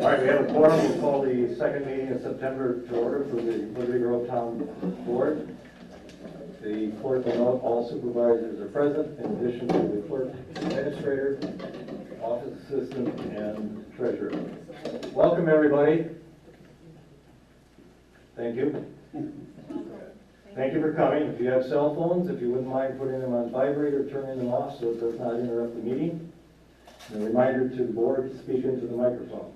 All right, we have a quorum. We'll call the second meeting in September to order for the Liberty Grove Town Board. The clerk will note all supervisors are present, in addition to the clerk, administrator, office assistant, and treasurer. Welcome, everybody. Thank you. Thank you for coming. If you have cell phones, if you wouldn't mind putting them on vibrate or turning them off so it does not interrupt the meeting. And a reminder to the board to speak into the microphones.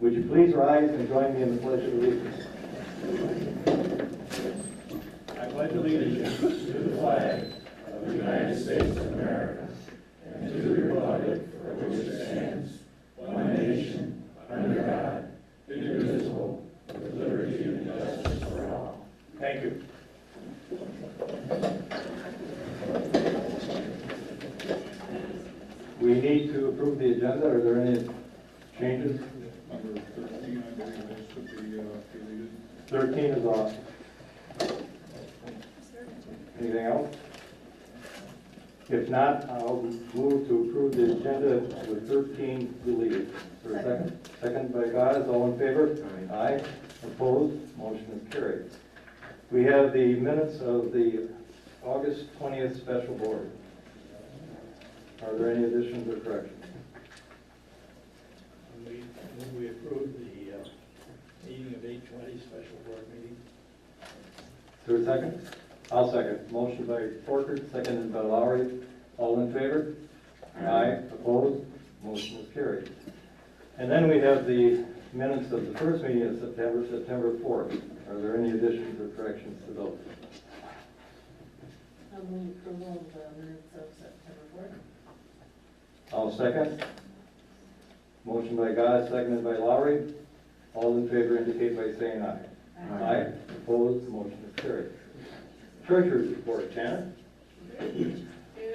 Would you please rise and join me in the Pledge of Allegiance? I pledge allegiance to the flag of the United States of America and to the republic for which it stands, one nation, under God, indivisible, with liberty and justice for all. Thank you. We need to approve the agenda. Are there any changes? Number 13, I believe this should be deleted. 13 is off. Anything else? If not, I'll move to approve the agenda with 13 deleted. For a second? Second by Gaz. All in favor? Aye. Opposed? Motion is carried. We have the minutes of the August 20th special board. Are there any additions or corrections? We approved the meeting of 8/20 special board meeting. Is there a second? I'll second. Motion by Forkert, seconded by Lowry. All in favor? Aye. Opposed? Motion is carried. And then we have the minutes of the first meeting of September 4th. Are there any additions or corrections to those? I'll move approval of the minutes of September 4th. I'll second. Motion by Gaz, seconded by Lowry. All in favor indicate by saying aye. Aye. Opposed? Motion is carried. Treasurer's report, Janet. In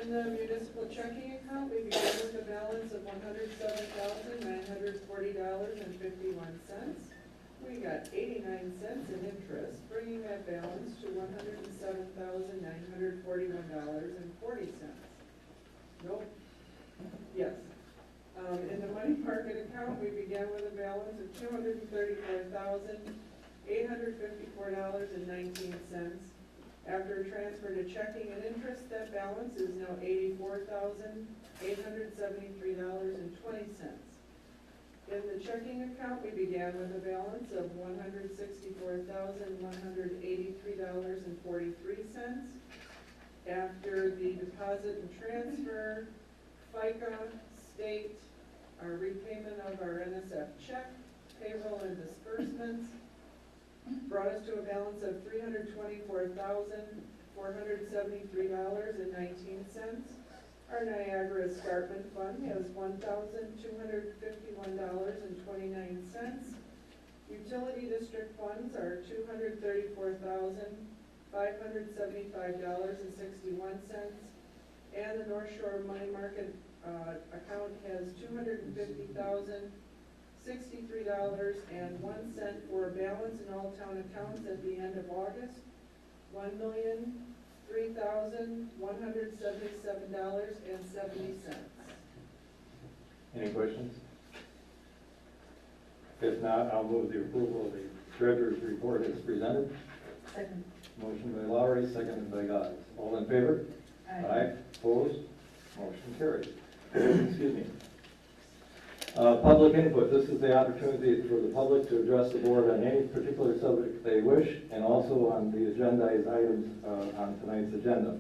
the municipal checking account, we began with a balance of $107,940.51. We got 89 cents in interest, bringing that balance to $107,941.40. Nope. Yes. In the money market account, we began with a balance of $234,854.19. After a transfer to checking and interest, that balance is now $84,873.20. In the checking account, we began with a balance of $164,183.43. After the deposit and transfer, FICA, state, our repayment of our NSF check, payroll and disbursements, brought us to a balance of $324,473.19. Our Niagara Escarpment Fund has $1,251.29. Utility District funds are $234,575.61. And the North Shore Money Market account has $250,063.01 for a balance in all town accounts at the end of August, $1,003,177.70. Any questions? If not, I'll move the approval of the treasurer's report as presented. Second. Motion by Lowry, seconded by Gaz. All in favor? Aye. Opposed? Motion carried. Excuse me. Public input. This is the opportunity for the public to address the board on any particular subject they wish, and also on the agendized items on tonight's agenda.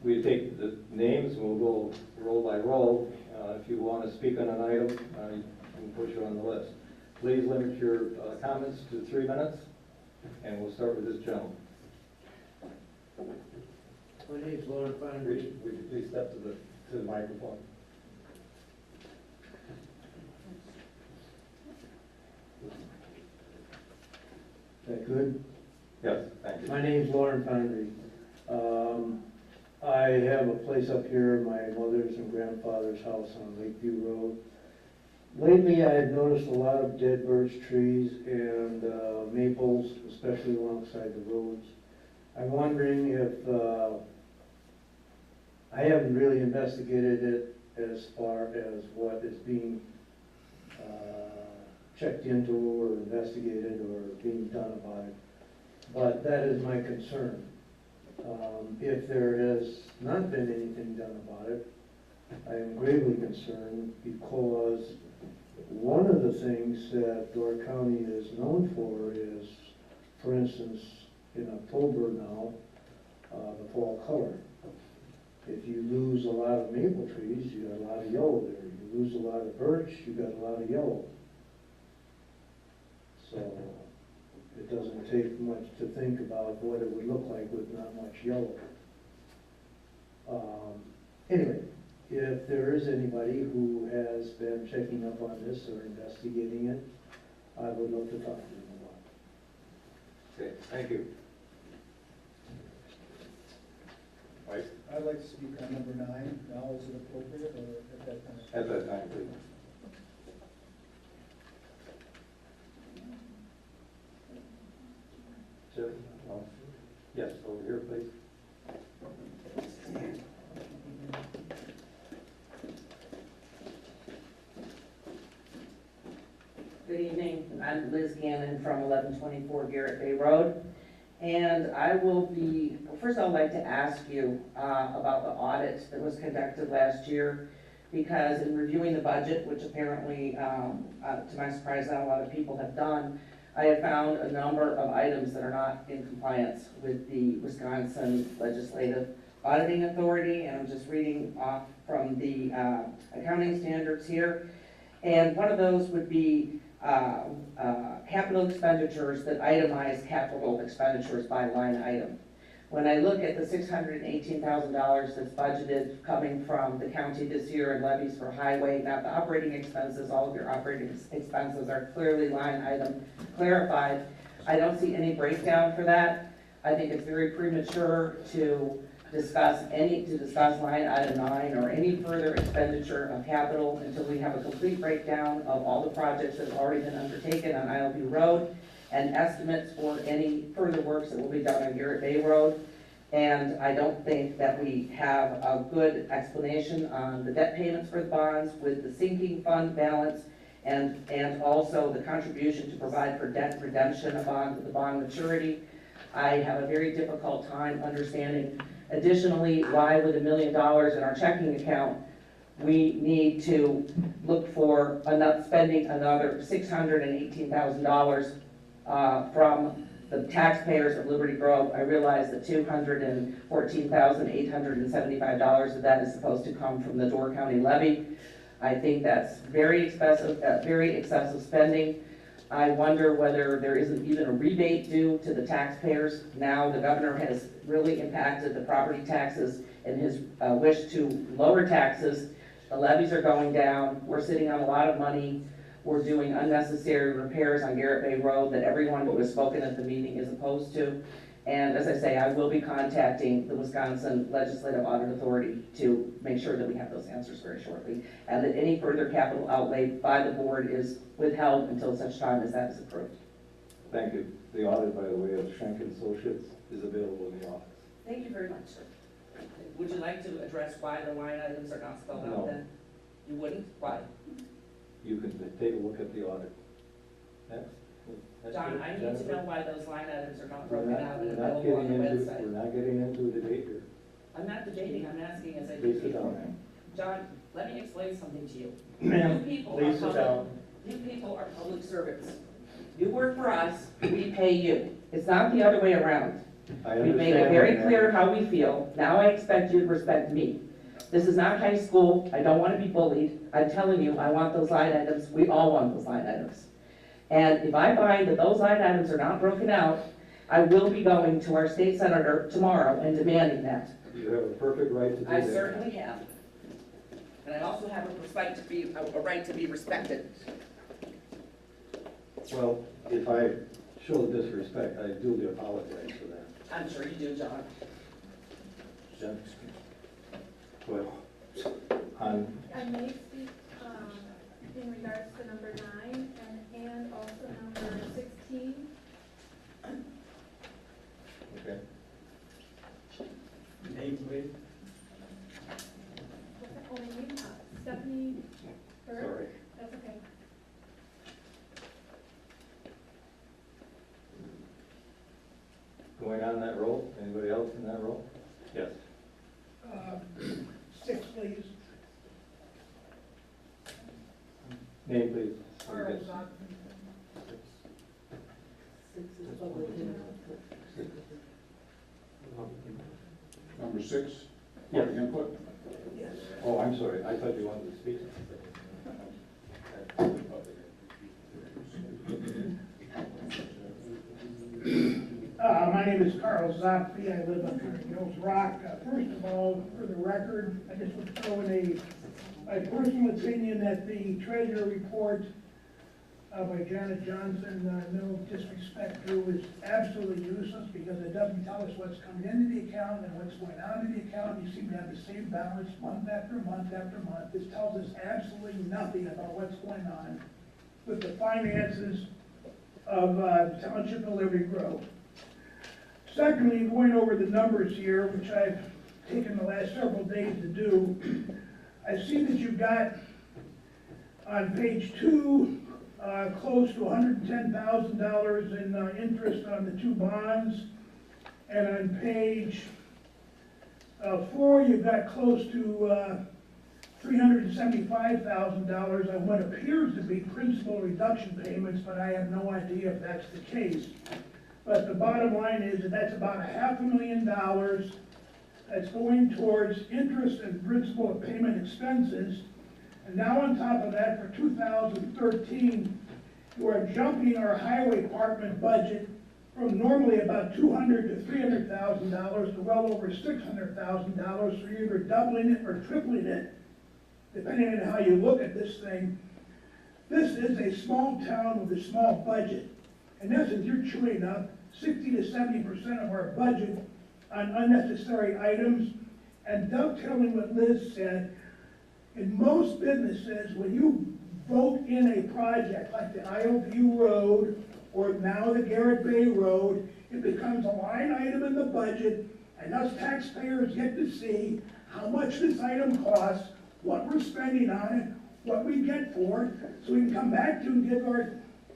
We take the names, and we'll go roll by roll. If you want to speak on an item, we can put you on the list. Please limit your comments to 3 minutes, and we'll start with this gentleman. My name's Lauren Foundry. Would you please step to the microphone? Is that good? Yes, thank you. My name's Lauren Foundry. I have a place up here, my mother's and grandfather's house on Lakeview Road. Lately, I have noticed a lot of dead birch trees and maples, especially alongside the roads. I'm wondering if, I haven't really investigated it as far as what is being checked into or investigated or being done about it. But that is my concern. If there has not been anything done about it, I am gravely concerned because one of the things that Door County is known for is, for instance, in October now, the fall color. If you lose a lot of maple trees, you got a lot of yellow there. You lose a lot of birch, you got a lot of yellow. So it doesn't take much to think about what it would look like with not much yellow. Anyway, if there is anybody who has been checking up on this or investigating it, I would love to talk to them about it. Okay, thank you. Mike? I'd like to speak on number 9. Now, is it appropriate or at that time? At that time, please. Jeff? Yes, over here, please. Good evening, I'm Liz Gannon from 1124 Garrett Bay Road. And I will be, first I'd like to ask you about the audit that was conducted last year, because in reviewing the budget, which apparently, to my surprise, not a lot of people have done, I have found a number of items that are not in compliance with the Wisconsin Legislative Auditing Authority, and I'm just reading off from the accounting standards here. And one of those would be capital expenditures that itemize capital expenditures by line item. When I look at the $618,000 that's budgeted coming from the county this year in levies for highway, not the operating expenses, all of your operating expenses are clearly line item clarified. I don't see any breakdown for that. I think it's very premature to discuss line item 9 or any further expenditure of capital until we have a complete breakdown of all the projects that have already been undertaken on ILB Road and estimates for any further works that will be done on Garrett Bay Road. And I don't think that we have a good explanation on the debt payments for the bonds with the sinking fund balance and also the contribution to provide for debt redemption upon the bond maturity. I have a very difficult time understanding additionally why with $1 million in our checking account, we need to look for spending another $618,000 from the taxpayers of Liberty Grove. I realize that $214,875 of that is supposed to come from the Door County levy. I think that's very excessive spending. I wonder whether there isn't even a rebate due to the taxpayers. Now the governor has really impacted the property taxes in his wish to lower taxes. The levies are going down. We're sitting on a lot of money. We're doing unnecessary repairs on Garrett Bay Road that everyone who has spoken at the meeting is opposed to. And as I say, I will be contacting the Wisconsin Legislative Audit Authority to make sure that we have those answers very shortly, and that any further capital outlay by the board is withheld until such time as that is approved. Thank you. The audit, by the way, of Schenck and Associates is available in the office. Thank you very much, sir. Would you like to address why the line items are not spelled out No. then? You wouldn't? Why? You can take a look at the audit. Next. That's John, good. I need to Jennifer? know why those line items are not We're broken not, out we're and not available on the getting into, website. we're not getting into a debate here. I'm not debating, I'm asking as I do Please sit people. down. John, let me explain something to you. Ma'am, You people please are sit public- down. You people are public servants. You work for us, we pay you. It's not the other way around. I We've made it understand very that, clear ma'am. how we feel. Now I expect you to respect me. This is not high school. I don't want to be bullied. I'm telling you, I want those line items. We all want those line items. And if I find that those line items are not broken out, I will be going to our state senator tomorrow and demanding that. You have a perfect right to do I that. certainly have. And I also have a right to be respected. Well, if I show disrespect, I duly apologize for that. I'm sure you do, John. Jen? Go ahead. On, I may speak in regards to number 9 and also number 16. okay. Name, please. What's that? Oh, my name? Stephanie Burke. Sorry. That's okay. going on that road? Anybody else in that road? Yes. 6, please. Name, please. Charles Yes. Zoffman. 6 is public input. Number 6, Yes. public input. Yes. Oh, I'm sorry, I thought you wanted to speak. My name is Carl Zopfi. I live up here in Hills Rock. First of all, for the record, I just would throw in my personal opinion that the treasurer report by Janet Johnson, no disrespect to, is absolutely useless because it doesn't tell us what's coming into the account and what's going out of the account. You seem to have the same balance month after month after month. This tells us absolutely nothing about what's going on with the finances of Township of Liberty Grove. Secondly, going over the numbers here, which I've taken the last several days to do, I see that you've got on page 2, close to $110,000 in interest on the 2 bonds. And on page 4, you've got close to $375,000 on what appears to be principal reduction payments, but I have no idea if that's the case. But the bottom line is that that's about $500,000 that's going towards interest and principal payment expenses. And now on top of that, for 2013, you are jumping our highway department budget from normally about $200,000 to $300,000 to well over $600,000. So you're either doubling it or tripling it, depending on how you look at this thing. This is a small town with a small budget. In essence, you're chewing up 60 to 70% of our budget on unnecessary items. And dovetailing what Liz said, in most businesses, when you vote in a project like the Isleview Road or now the Garrett Bay Road, it becomes a line item in the budget, and us taxpayers get to see how much this item costs, what we're spending on it, what we get for it, so we can come back to and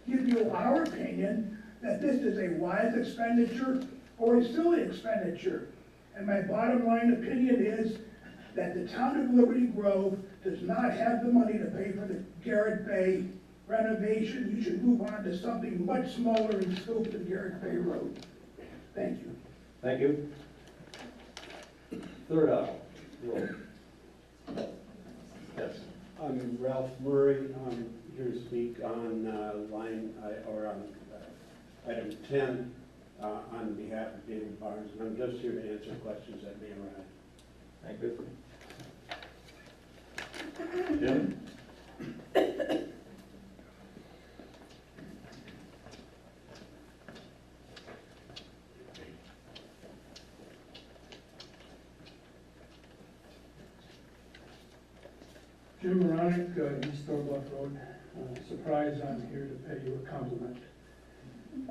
give you our opinion that this is a wise expenditure or a silly expenditure. And my bottom line opinion is that the town of Liberty Grove does not have the money to pay for the Garrett Bay renovation. You should move on to something much smaller in scope than Garrett Bay Road. Thank you. Thank you. Third aisle, roll. Yes. I'm Ralph Murray. I'm here to speak on item 10 on behalf of David Barnes, and I'm just here to answer questions that may arise. Thank you. Jim? Jim Moronic, East Thornbluff Road. Surprised I'm here to pay you a compliment.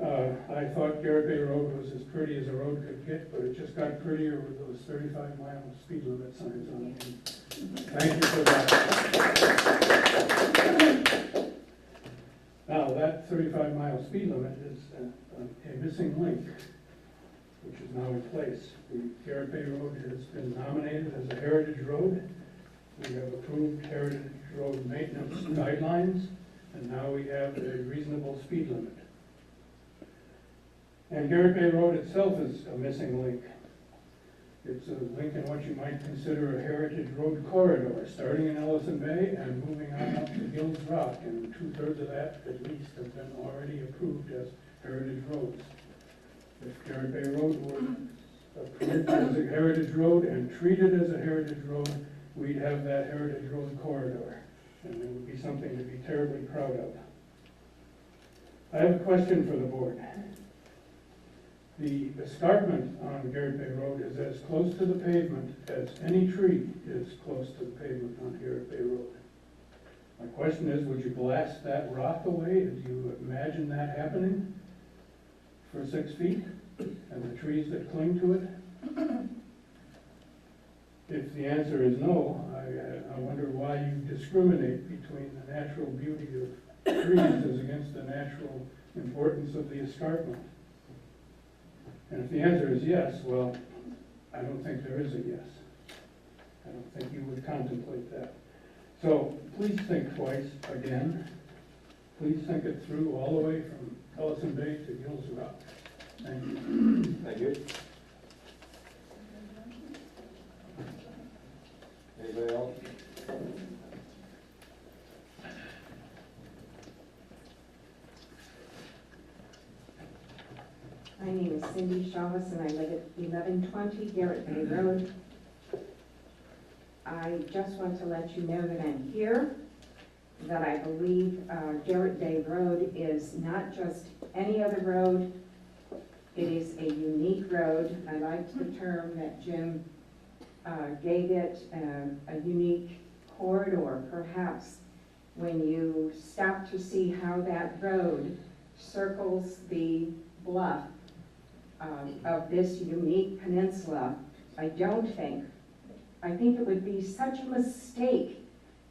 I thought Garrett Bay Road was as pretty as a road could get, but it just got prettier with those 35-mile speed limit signs on it. Thank you for that. Now, that 35-mile speed limit is a missing link, which is now in place. The Garrett Bay Road has been nominated as a heritage road. We have approved heritage road maintenance guidelines, and now we have a reasonable speed limit. And Garrett Bay Road itself is a missing link. It's a link in what you might consider a heritage road corridor, starting in Ellison Bay and moving on up to Gills Rock, and 2/3 of that at least have been already approved as heritage roads. If Garrett Bay Road were approved as a heritage road and treated as a heritage road, we'd have that heritage road corridor, and it would be something to be terribly proud of. I have a question for the board. The escarpment on Garrett Bay Road is as close to the pavement as any tree is close to the pavement on Garrett Bay Road. My question is, would you blast that rock away? Do you imagine that happening for 6 feet and the trees that cling to it? If the answer is no, I wonder why you discriminate between the natural beauty of trees as against the natural importance of the escarpment. And if the answer is yes, well, I don't think there is a yes. I don't think you would contemplate that. So please think twice again. Please think it through all the way from Ellison Bay to Gills Rock. Thank you. Thank you. Anybody else? My name is Cindy Shamus and I live at 1120 Garrett Bay Road. I just want to let you know that I'm here, that I believe Garrett Bay Road is not just any other road. It is a unique road. I liked the term that Jim gave it, a unique corridor. Perhaps when you stop to see how that road circles the bluff of this unique peninsula, I think it would be such a mistake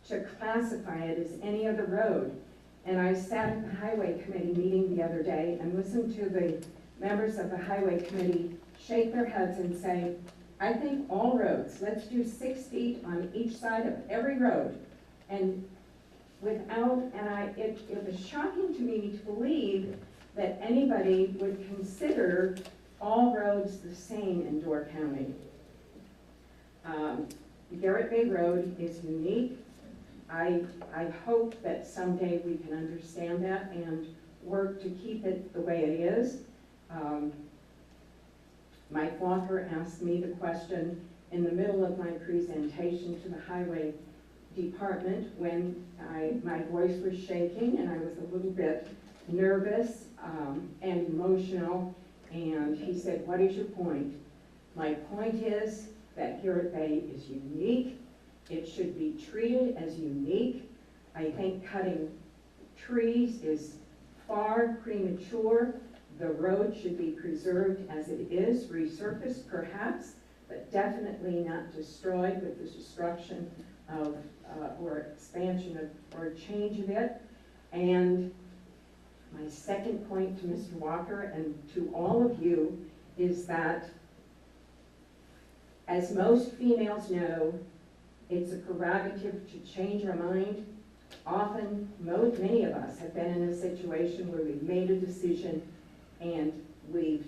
to classify it as any other road. And I sat at the Highway Committee meeting the other day and listened to the members of the Highway Committee shake their heads and say, I think all roads, let's do 6 feet on each side of every road. And it was shocking to me to believe that anybody would consider all roads the same in Door County. Garrett Bay Road is unique. I hope that someday we can understand that and work to keep it the way it is. Mike Walker asked me the question in the middle of my presentation to the Highway Department when my voice was shaking and I was a little bit nervous and emotional, and he said, what is your point? My point is that Garrett Bay is unique. It should be treated as unique. I think cutting trees is far premature. The road should be preserved as it is, resurfaced perhaps, but definitely not destroyed with the destruction of, or expansion of, or change of it. And my second point to Mr. Walker and to all of you is that, as most females know, it's a prerogative to change our mind. Often, many of us have been in a situation where we've made a decision and we've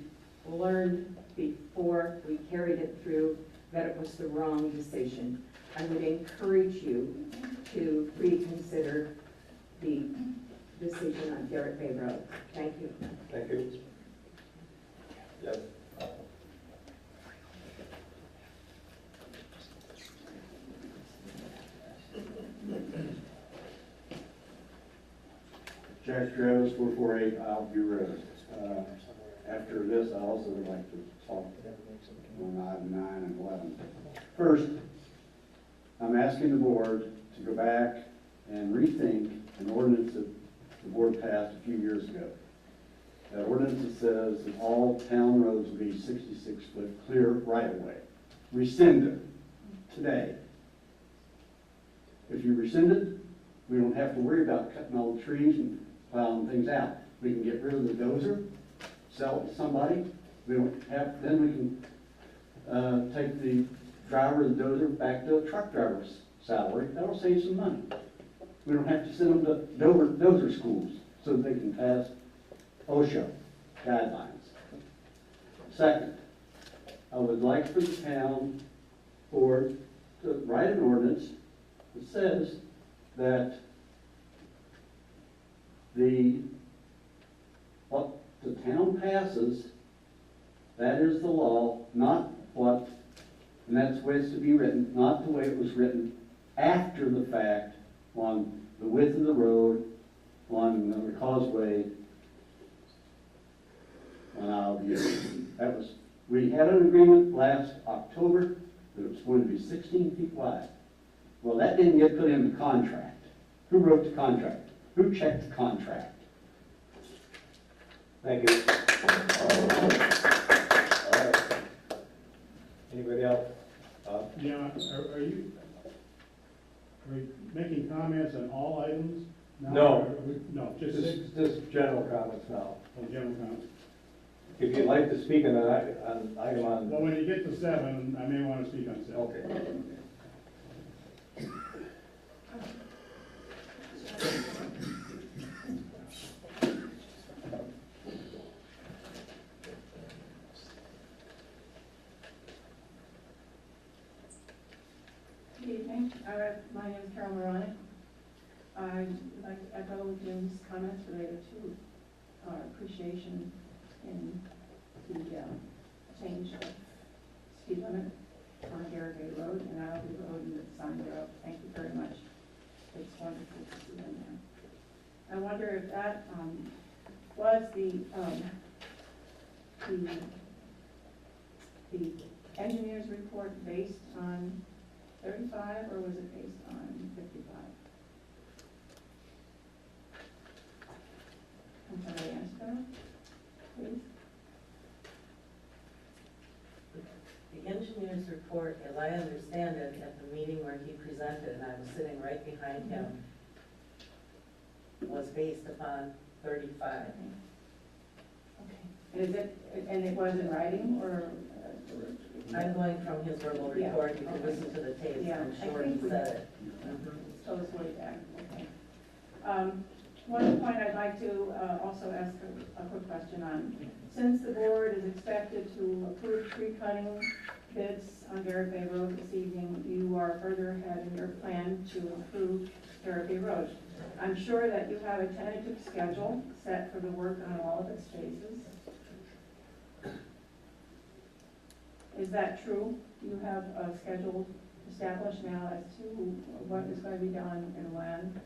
learned before we carried it through that it was the wrong decision. I would encourage you to reconsider the decision on Garrett Bay Road. Thank you. Thank you. Yes. Jack Travis, 448 Isle Road. After this, I also would like to talk on item 9 and 11. First, I'm asking the board to go back and rethink an ordinance that the board passed a few years ago. That ordinance that says that all town roads will be 66-foot clear right-of-way. Rescind it today. If you rescind it, we don't have to worry about cutting all the trees and plowing things out. We can get rid of the dozer, sell it to somebody. We don't have, then we can take the driver of the dozer back to a truck driver's salary. That'll save some money. We don't have to send them to dozer schools so that they can pass OSHA guidelines. Second, I would like for the town board to write an ordinance that says that what the town passes, that is the law, not what, and that's the way it's to be written, not the way it was written after the fact on the width of the road, on the causeway, on Isle View. That was, we had an agreement last October that it was going to be 16 feet wide. Well, that didn't get put in the contract. Who wrote the contract? Who checked the contract? Thank you. All right. Anybody else? Yeah, are you making comments on all items now? No. Or no, just six? Just general comments now. Oh, general comments. if you'd like to speak on an item on, Well, when you get to 7, I may want to speak on 7. okay. Good evening. My name is Carol Moroni. I'd like to echo Jim's comments related to our appreciation in the change of speed limit on Garrett Bay Road and Alvey Road and the sign thereof. Thank you very much. It's wonderful to see them there. I wonder if that was the engineer's report based on 35, or was it based on 55? Can somebody answer that, please? The engineer's report, as I understand it, at the meeting where he presented, and I was sitting right behind him, was based upon 35. Okay. And it was in writing, or? I'm going from his verbal Yeah, report, you can okay. listen to the tapes, Yeah, I'm I sure think he we- said it. So it's way back, okay. One point I'd like to also ask a quick question on. Since the board is expected to approve tree cutting bids on Garrett Bay Road this evening, you are further ahead in your plan to approve Garrett Bay Road. I'm sure that you have a tentative schedule set for the work on all of its phases. Is that true? Do you have a schedule established now as to what is going to be done and when?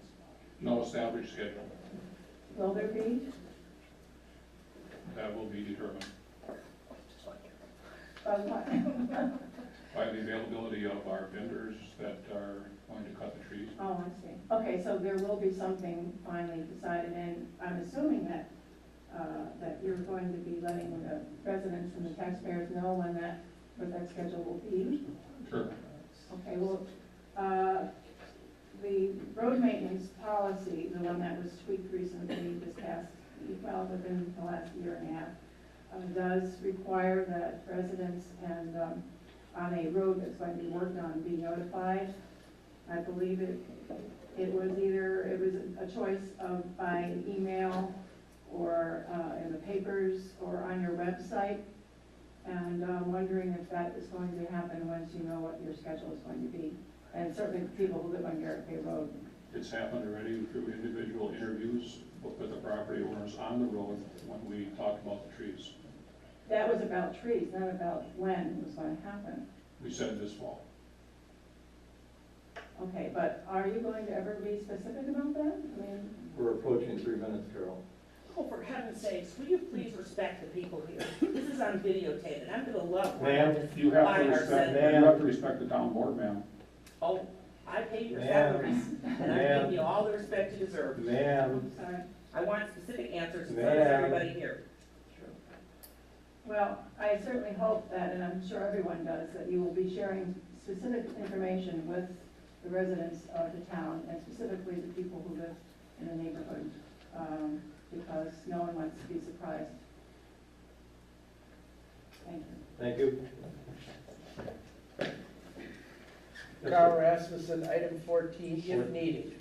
No established schedule. Will there be? That will be determined What? by the availability of our vendors that are going to cut the trees. Oh, I see. Okay, so there will be something finally decided, and I'm assuming that, that you're going to be letting the residents and the taxpayers know what that schedule will be? Sure. Okay, well, the road maintenance policy, the one that was tweaked recently this past, well, within the last year and a half, does require that residents and, on a road that's going to be worked on, be notified. I believe it was a choice of by email or in the papers or on your website. And I'm wondering if that is going to happen once you know what your schedule is going to be. And certainly people who live on Garrett Bay Road. It's happened already through individual interviews with the property owners on the road when we talked about the trees. That was about trees, not about when it was going to happen. We said this fall. Okay, but are you going to ever be specific about that? I mean, We're approaching 3 minutes, Carol. Oh, for heaven's sakes, will you please respect the people here? This is on videotape, and I'm gonna love when Ma'am, this You have to minor respect, said, you have to respect the town board, ma'am. oh, I pay your Ma'am. salaries, and I'm Ma'am. giving you all the respect you deserve. Ma'am, sorry. I want specific answers from Ma'am. everybody here. Well, I certainly hope that, and I'm sure everyone does, that you will be sharing specific information with the residents of the town, and specifically the people who live in the neighborhood, because no one wants to be surprised. Thank you. thank you. Carl Rasmussen, item 14, if needed.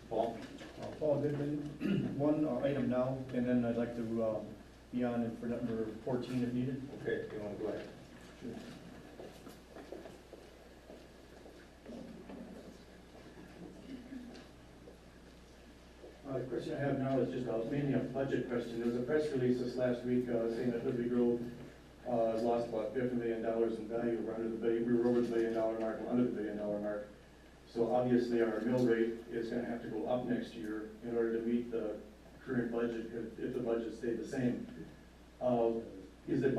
Paul? Paul Goodman, one item now, and then I'd like to be on for number 14 if needed. Okay, you want to go ahead? The question I have now is just mainly a budget question. There was a press release this last week saying that Liberty Grove has lost about $50 million in value. We were over the $1 billion mark, we're under the $1 billion mark. So obviously our mill rate is going to have to go up next year in order to meet the current budget if the budget stayed the same. Is that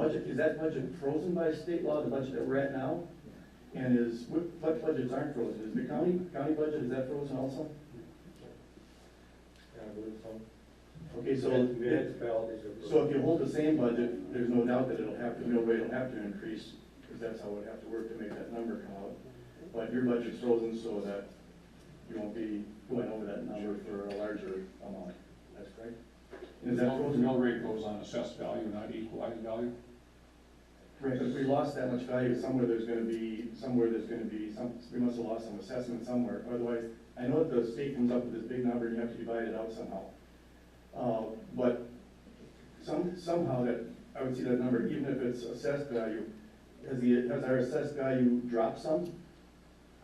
budget frozen by state law, the budget that we're at now? And what budgets aren't frozen? Is the county budget, is that frozen also? I believe so. Okay, so Municipalities are. so if you hold the same budget, there's no doubt that the mill rate will have to increase, because that's how it would have to work to make that number come out. But your budget's frozen so that you won't be going over that number for a larger amount. That's correct? Is that The mill rate goes on assessed value, not equalized value? right? But if we lost that much value, somewhere there's gonna be some, we must have lost some assessment somewhere. Otherwise, I know that the state comes up with this big number and you have to divide it out somehow. But somehow that, I would see that number, even if it's assessed value, has our assessed value dropped some?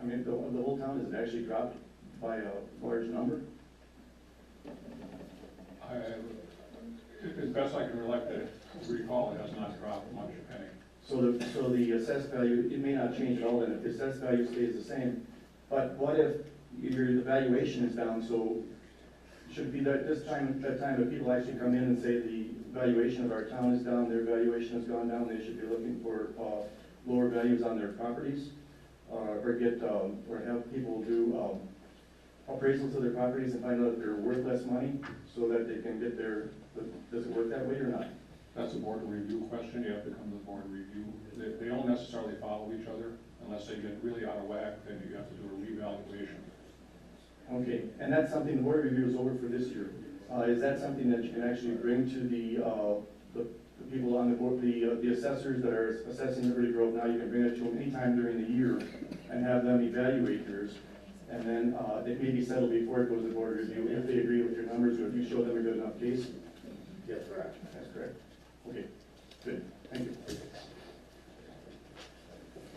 I mean, the whole town, has it actually dropped by a large number? As best I can recall, it has not dropped much, if any. So the assessed value, it may not change at all then, if the assessed value stays the same. But what if the valuation is down, so should it be that time that people actually come in and say the valuation of our town is down, their valuation has gone down, they should be looking for lower values on their properties? Or have people do appraisals of their properties and find out that they're worth less money so that they can get does it work that way or not? That's a board review question, you have to come to the board review. They don't necessarily follow each other, unless they get really out of whack, then you have to do a revaluation. Okay, and that's something the board review is over for this year. Is that something that you can actually bring to the people on the board, the assessors that are assessing Liberty Grove now? You can bring it to them anytime during the year and have them evaluate yours. And then it may be settled before it goes to board review if they agree with your numbers or if you show them a good enough case. Yes, correct. That's correct. Okay, good, thank you.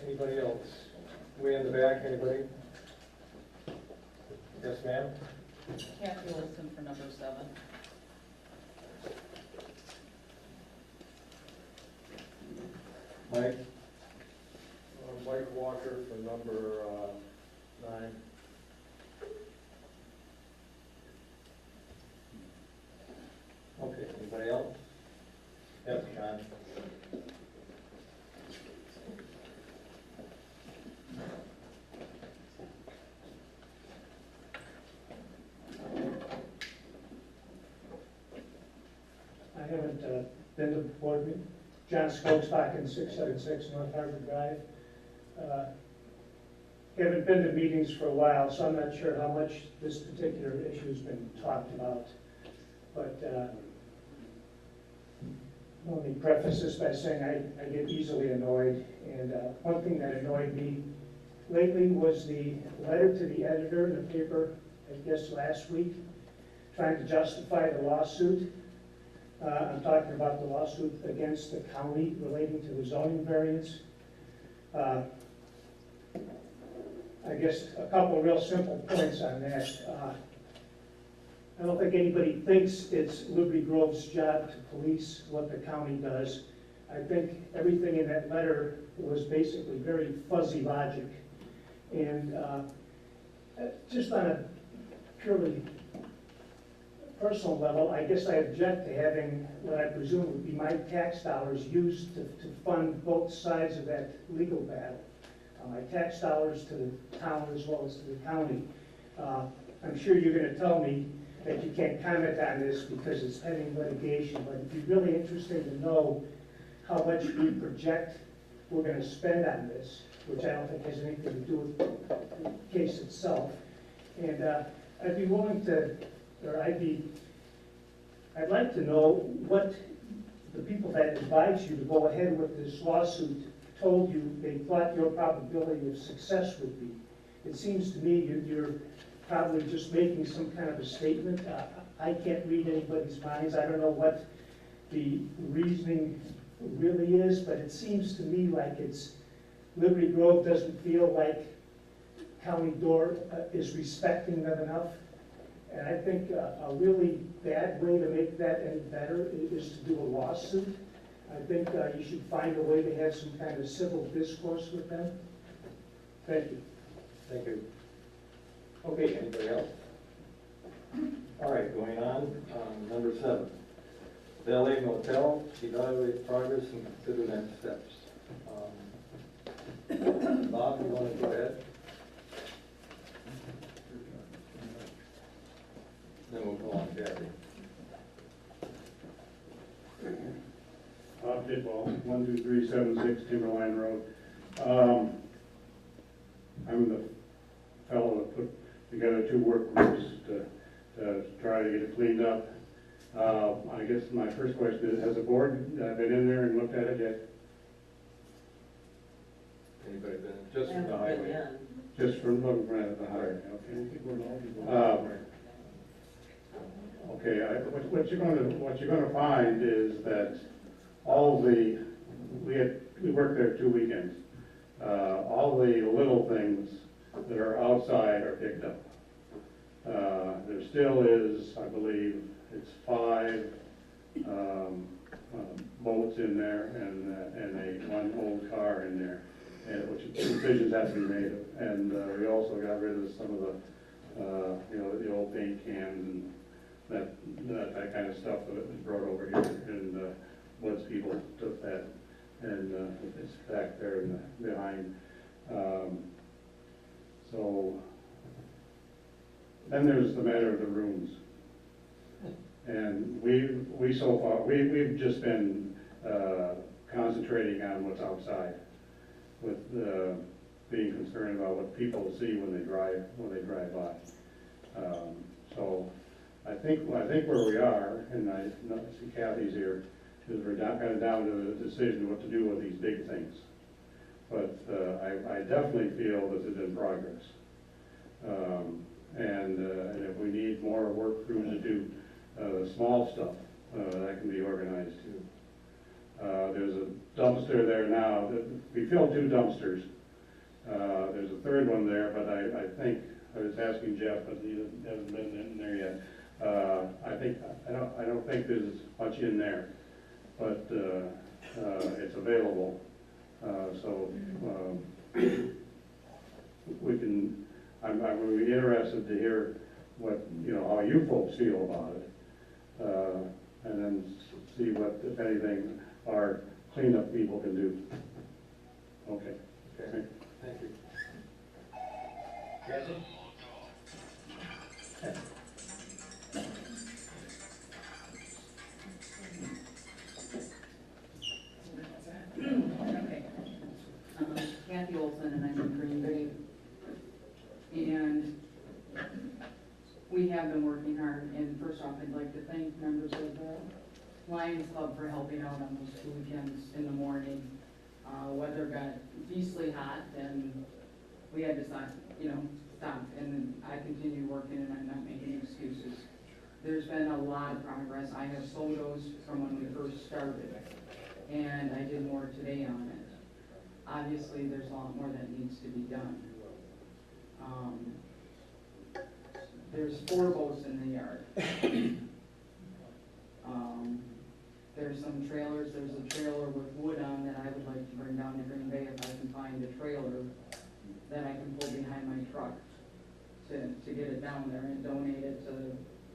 Anybody else? Way in the back, anybody? Yes, ma'am? Kathy Wilson for number 7. Mike? Mike Walker for number 9. Okay, anybody else? Yes, John? I haven't been to the board meeting. John Stokes, back in 676 North Harbor Drive. Haven't been to meetings for a while, so I'm not sure how much this particular issue's been talked about. But let me preface this by saying I get easily annoyed. And one thing that annoyed me lately was the letter to the editor in the paper, I guess last week, trying to justify the lawsuit. I'm talking about the lawsuit against the county relating to the zoning variance. I guess a couple of real simple points on that. I don't think anybody thinks it's Liberty Grove's job to police what the county does. I think everything in that letter was basically very fuzzy logic. And just on a purely personal level, I guess I object to having what I presume would be my tax dollars used to fund both sides of that legal battle. My tax dollars to the town as well as to the county. I'm sure you're going to tell me that you can't comment on this because it's pending litigation, but it'd be really interesting to know how much we project we're going to spend on this, which I don't think has anything to do with the case itself. And I'd be willing to, or I'd like to know what the people that advised you to go ahead with this lawsuit told you they thought your probability of success would be. It seems to me you're probably just making some kind of a statement. I can't read anybody's minds. I don't know what the reasoning really is, but it seems to me like it's Liberty Grove doesn't feel like County Door is respecting them enough. And I think a really bad way to make that any better is to do a lawsuit. I think you should find a way to have some kind of civil discourse with them. Thank you. Thank you. Okay, anybody else? All right, going on, number 7. Valet Motel, evaluate progress and consider next steps. Bob, you want to go ahead? Then we'll go on, Kathy. Bob Tidwell, 12376 Timberline Road. I'm the fellow that put together 2 work groups to try to get it cleaned up. I guess my first question is, has the board been in there and looked at it yet? Anybody been, just I from the haven't been highway? in. Just from looking at the highway, okay. Okay, what you're gonna find is that we worked there 2 weekends. All the little things that are outside are picked up. There still is, I believe, it's 5 boats in there and one old car in there, which decisions have to be made. And we also got rid of some of the, the old paint cans and that kind of stuff that was brought over here. And Woods people took that, and it's back there behind. So then there's the matter of the rooms. And we so far, we've just been concentrating on what's outside, with being concerned about what people see when they drive by. So I think where we are, and I see Kathy's here, is we're kind of down to the decision of what to do with these big things. But I definitely feel this is in progress. And if we need more work crews to do small stuff, that can be organized too. There's a dumpster there now. We filled 2 dumpsters. There's a 3rd one there, but I think, I was asking Jeff, but he hasn't been in there yet. I don't think there's much in there, but it's available. So we can. I'm really interested to hear what how you folks feel about it, and then see what, if anything, our cleanup people can do. Okay. Okay. Thank you. Kathy? Okay. Kathy Olson, and I'm in Green Bay. And we have been working hard, and first off, I'd like to thank members of the Lions Club for helping out on those 2 weekends in the morning. Weather got beastly hot, and we had to stop, and then I continued working, and I'm not making excuses. There's been a lot of progress. I have photos from when we first started, and I did more today on it. Obviously, there's a lot more that needs to be done. There's 4 boats in the yard. There's some trailers. There's a trailer with wood on that I would like to bring down to Green Bay if I can find a trailer that I can pull behind my truck to get it down there and donate it to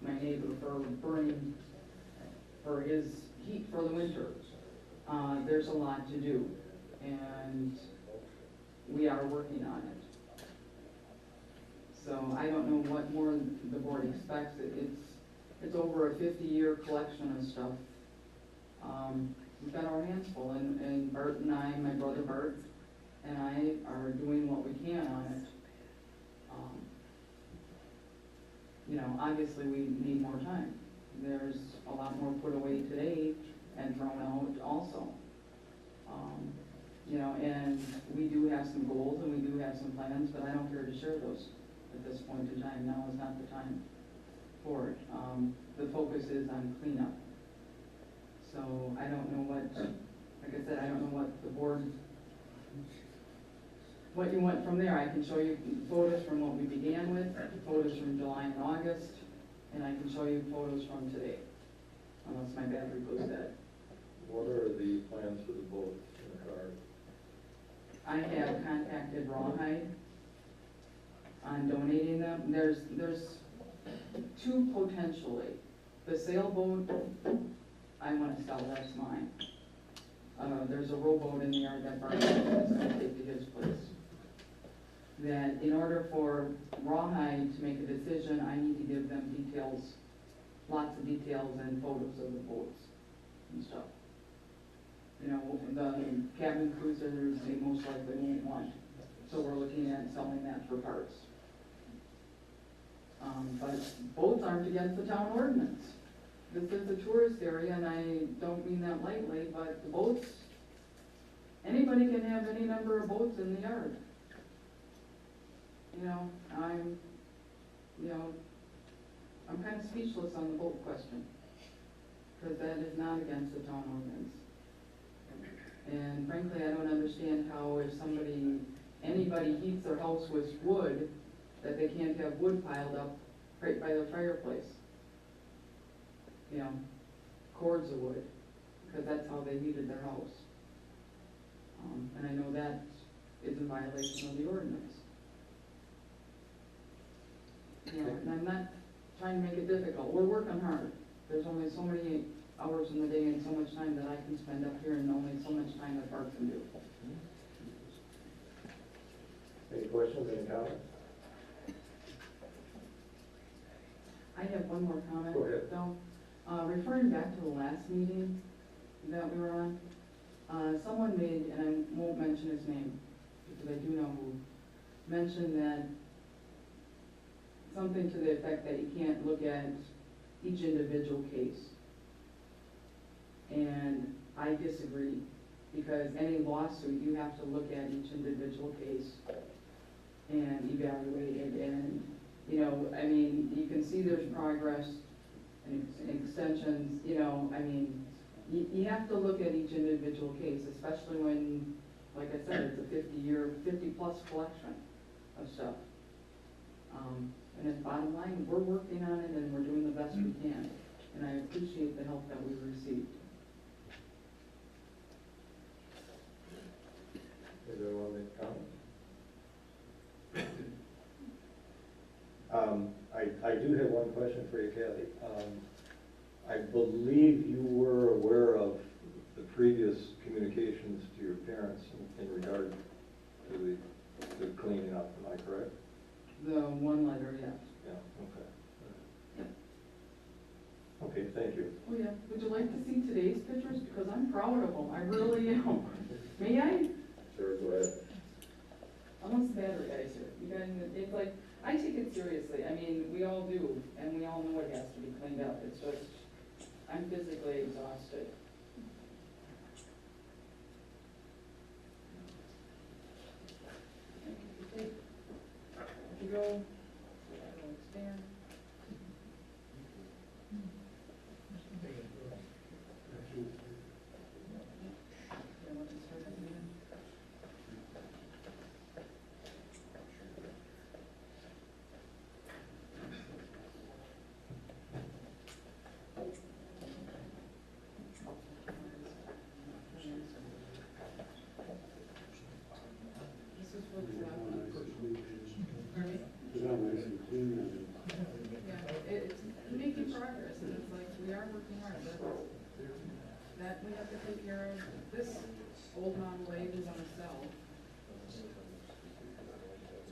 my neighbor for burning for his heat for the winter. There's a lot to do, and we are working on it. So I don't know what more the board expects. It's over a 50-year collection of stuff. We've got our hands full, and Bert and I, my brother Bert, and I are doing what we can on it. Obviously we need more time. There's a lot more put away today and thrown out also. And we do have some goals and we do have some plans, but I don't care to share those at this point in time. Now is not the time for it. The focus is on cleanup. So I don't know what, like I said, I don't know what the board, what you want from there. I can show you photos from what we began with, photos from July and August, and I can show you photos from today, unless my battery goes dead. What are the plans for the boats in the car? I have contacted Rawhide on donating them. There's 2 potentially. The sailboat, I want to sell, that's mine. There's a rowboat in the yard that Bart is going to take to his place. That in order for Rawhide to make a decision, I need to give them details, lots of details and photos of the boats and stuff. The cabin cruisers, they most likely won't want. So we're looking at selling that for parts. But boats aren't against the town ordinance. This is a tourist area, and I don't mean that lightly, but the boats, anybody can have any number of boats in the yard. You know, I'm kind of speechless on the boat question, because that is not against the town ordinance. And frankly, I don't understand how if anybody heats their house with wood, that they can't have wood piled up right by the fireplace. You know, cords of wood, because that's how they heated their house. And I know that is in violation of the ordinance. You know, and I'm not trying to make it difficult. We're working hard. There's only so many hours in the day and so much time that I can spend up here and only so much time that Bart can do. Any questions, any comments? I have one more comment. Go ahead. So, referring back to the last meeting that we were on, someone made, and I won't mention his name, because I do know who, mentioned that something to the effect that you can't look at each individual case. And I disagree, because any lawsuit, you have to look at each individual case and evaluate it. And, you know, I mean, you can see there's progress and extensions, you know, I mean, you have to look at each individual case, especially when, like I said, it's a 50-plus collection of stuff. And it's bottom line, we're working on it and we're doing the best we can. And I appreciate the help that we've received. Is there one make comment? I do have one question for you, Kathy. I believe you were aware of the previous communications to your parents in regard to the cleaning up, am I correct? The one letter, yes. Yeah, okay. Yep. Okay, thank you. Oh, yeah. Would you like to see today's pictures? Because I'm proud of them. I really am. May I? Sure, go ahead. Almost the battery guys here. You guys, it's like, I take it seriously. I mean, we all do, and we all know it has to be cleaned up. It's just, I'm physically exhausted. If you go, expand. It's making progress, and it's like, we are working hard, that we have to take care of. This old model lathe is on a cell.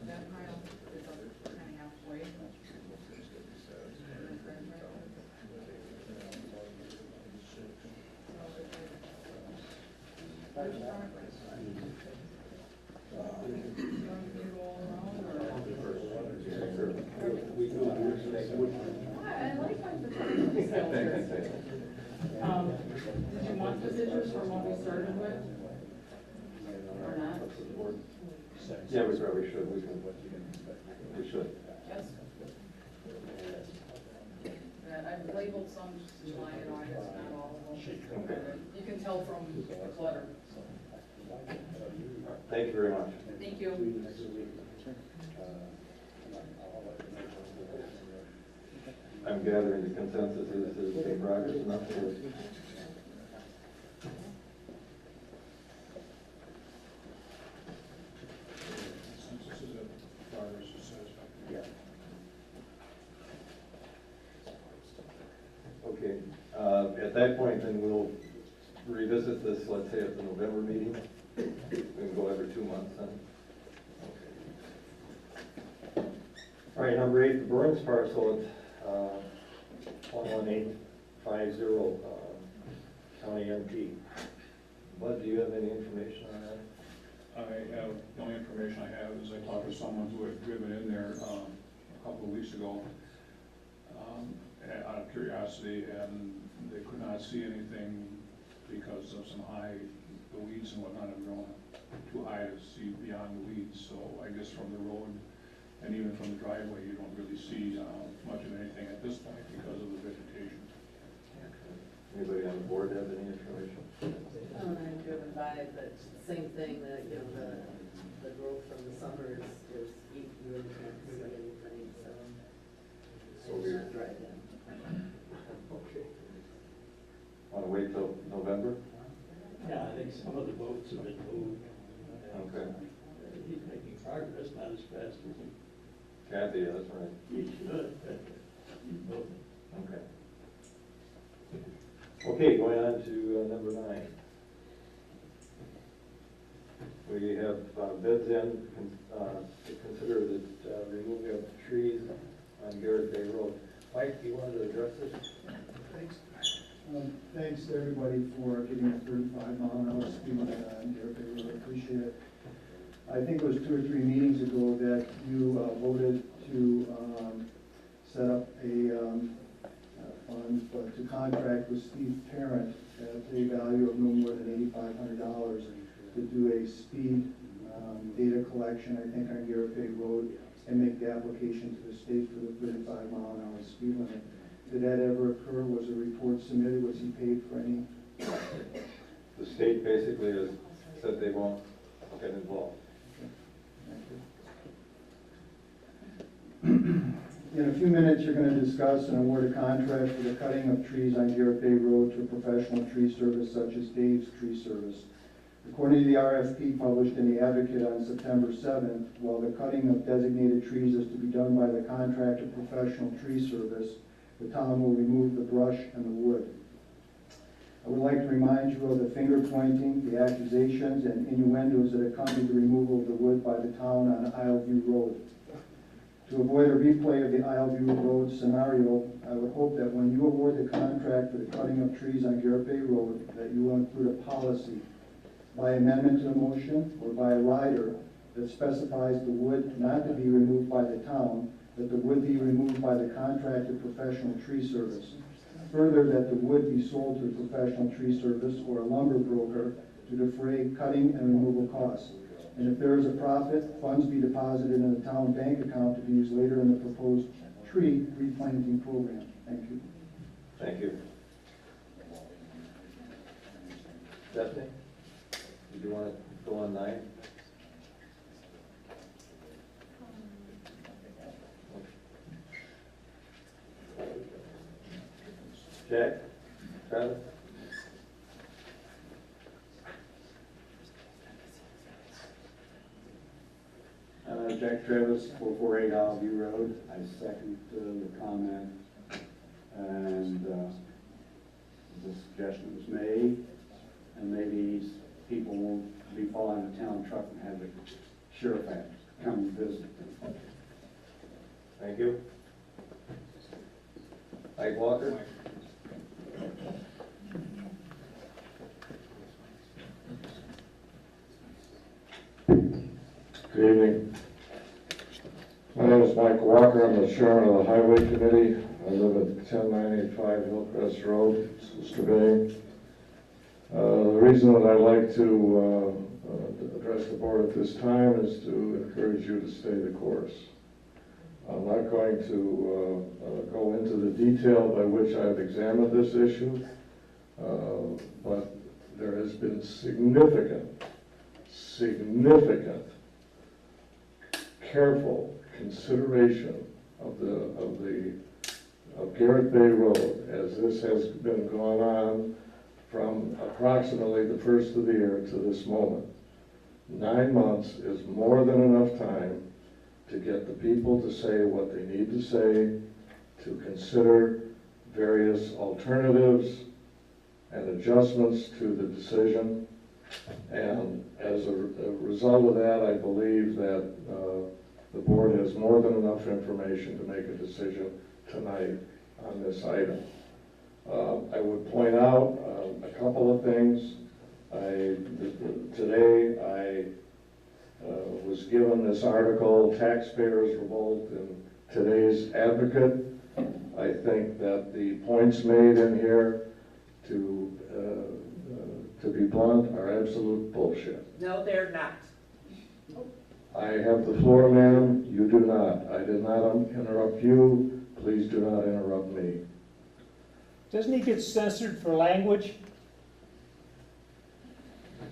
That pile is up kind of halfway. There's progress. I like my photography skills here. Did you want the pictures from what we started with? Or not? Yeah, we probably should. We should. Yes. I've labeled some July and August, not all of them. Okay. You can tell from the clutter. Thank you very much. Thank you. I'm gathering the consensus is to make progress enough to Okay, at that point, then we'll revisit this, let's say, at the November meeting. We can go every 2 months then. Okay. All right, number 8, the Burns parcel at 11850, County MP. Bud, do you have any information on that? The only information I have is I talked to someone who had driven in there a couple of weeks ago, out of curiosity, and they could not see anything because of some the weeds and whatnot have grown too high to see beyond the weeds. So I guess from the road and even from the driveway, you don't really see much of anything at this point because of the vegetation. Anybody on the board have any information? I'm driven by, but same thing, that, you know, the growth from the summer is you really can't see anything, so. So It's not right then. Okay. Want to wait till November? Yeah, I think some of the boats have been moved. Okay. He's making progress, not as fast as Kathy, that's right. he should, but he's moving. Okay. Okay, going on to number 9. We have bids in to consider the removing of trees on Garrett Bay Road. Mike, you wanted to address this? Thanks. Thanks to everybody for giving a 35-mile-an-hour speed limit on Garrett Bay Road. I appreciate it. I think it was 2 or 3 meetings ago that you voted to set up a fund to contract with Steve Parent at a value of no more than $8,500 to do a speed data collection, I think, on Garrett Bay Road, and make the application to the state for the 35-mile-an-hour speed limit. Did that ever occur? Was a report submitted? Was he paid for any? The state basically has said they won't get involved. In a few minutes, you're going to discuss and award a contract for the cutting of trees on Garrett Bay Road to a professional tree service such as Dave's Tree Service. According to the RFP published in the Advocate on September 7th, while the cutting of designated trees is to be done by the contracted professional tree service, the town will remove the brush and the wood. I would like to remind you of the finger pointing, the accusations, and innuendos that accompanied the removal of the wood by the town on Isleview Road. To avoid a replay of the Isleview Road scenario, I would hope that when you award the contract for the cutting of trees on Garrett Bay Road, that you will include a policy by amendment to the motion or by a rider that specifies the wood not to be removed by the town, that the wood be removed by the contracted professional tree service. Further, that the wood be sold to the professional tree service or a lumber broker to defray cutting and removal costs. And if there is a profit, funds be deposited in the town bank account to be used later in the proposed tree replanting program. Thank you. Thank you. Stephanie, did you want to go on 9? Jack? Travis? Jack Travis, 448 Isleview Road. I second the comment, and the suggestion was made, and maybe these people won't be following the town truck and have the sheriff come visit them. Thank you. Mike Walker? Good evening. My name is Mike Walker. I'm the chairman of the Highway Committee. I live at 10985 Hillcrest Road, Sister Bay. The reason that I'd like to address the board at this time is to encourage you to stay the course. I'm not going to go into the detail by which I've examined this issue, but there has been significant careful consideration of Garrett Bay Road as this has been going on from approximately the first of the year to this moment. 9 months is more than enough time to get the people to say what they need to say, to consider various alternatives and adjustments to the decision. And as a result of that, I believe that the board has more than enough information to make a decision tonight on this item. I would point out a couple of things. Today I was given this article, Taxpayers Revolt, in today's Advocate. I points made in here, to be blunt, are absolute bullshit. No, they're not. I have the floor, ma'am, you do not. I did not interrupt you, please do not interrupt me. Doesn't he get censored for language?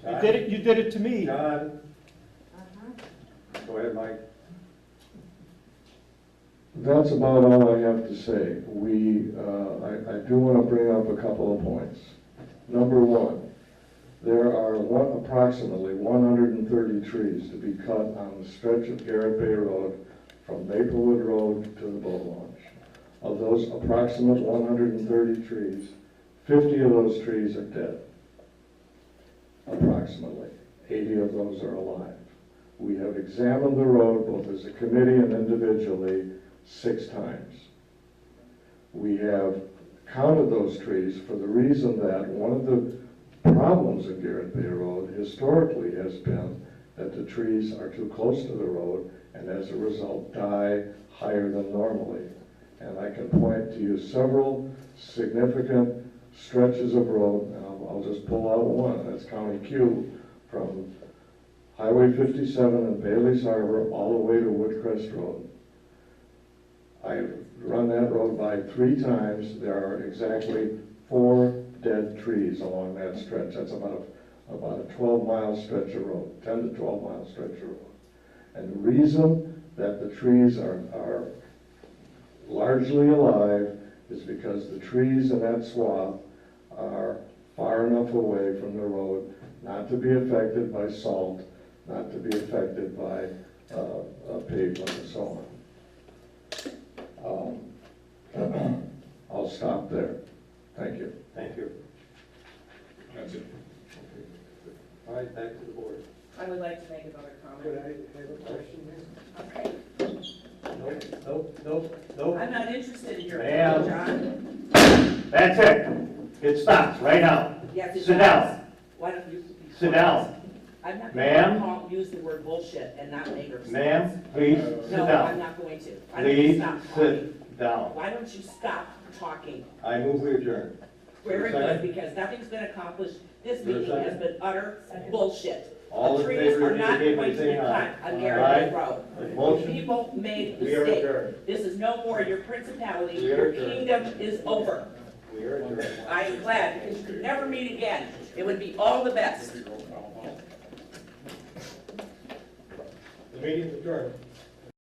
You did it to me. John? Go ahead, Mike. That's about all I have to say. I do want to bring up a couple of points. Number one, there are approximately 130 trees to be cut on the stretch of Garrett Bay Road from Maplewood Road to the boat launch. Of those approximate 130 trees, 50 of those trees are dead. Approximately. 80 of those are alive. We have examined the road, both as a committee and individually, 6 times. We have counted those trees for the reason that one of the problems in Garrett Bay Road historically has been that the trees are too close to the road and as a result die higher than normally. And I can point to you several significant stretches of road, and I'll just pull out one. That's County Q from Highway 57 in Bailey's Harbor all the way to Woodcrest Road. I've run that road by 3 times. There are exactly 4 dead trees along that stretch. That's about a 12-mile stretch of road, 10 to 12-mile stretch of road. And the reason that the trees are largely alive is because the trees in that swath are far enough away from the road not to be affected by salt, not to be affected by pavement and so on. I'll stop there. Thank you. Thank you. That's it. All right, back to the board. I would like to make another Could comment. I have a question here? Okay. Nope. I'm not interested in your Ma'am. opinion, John. That's it. It stops right now. Yes, it Sit does. down. Why don't you? Sit down. I'm not Ma'am. going to use the word bullshit and not make her. Ma'am, please sit No, I'm down. not going to. I'm going to Please stop talking. sit down. Why don't you stop talking? I move we adjourn. Very Second. good, because nothing's been accomplished. This Is there a meeting has second? been utter bullshit. All The in trees favor are not indicate by going to be saying aye. cut on Garrett Bay Aye. Road. The motion- People made a We are mistake. adjourned. This is no more your principality. We are Your adjourned. kingdom is over. We are adjourned. I am glad, because you could never meet again. It would be all the best. The meeting is adjourned.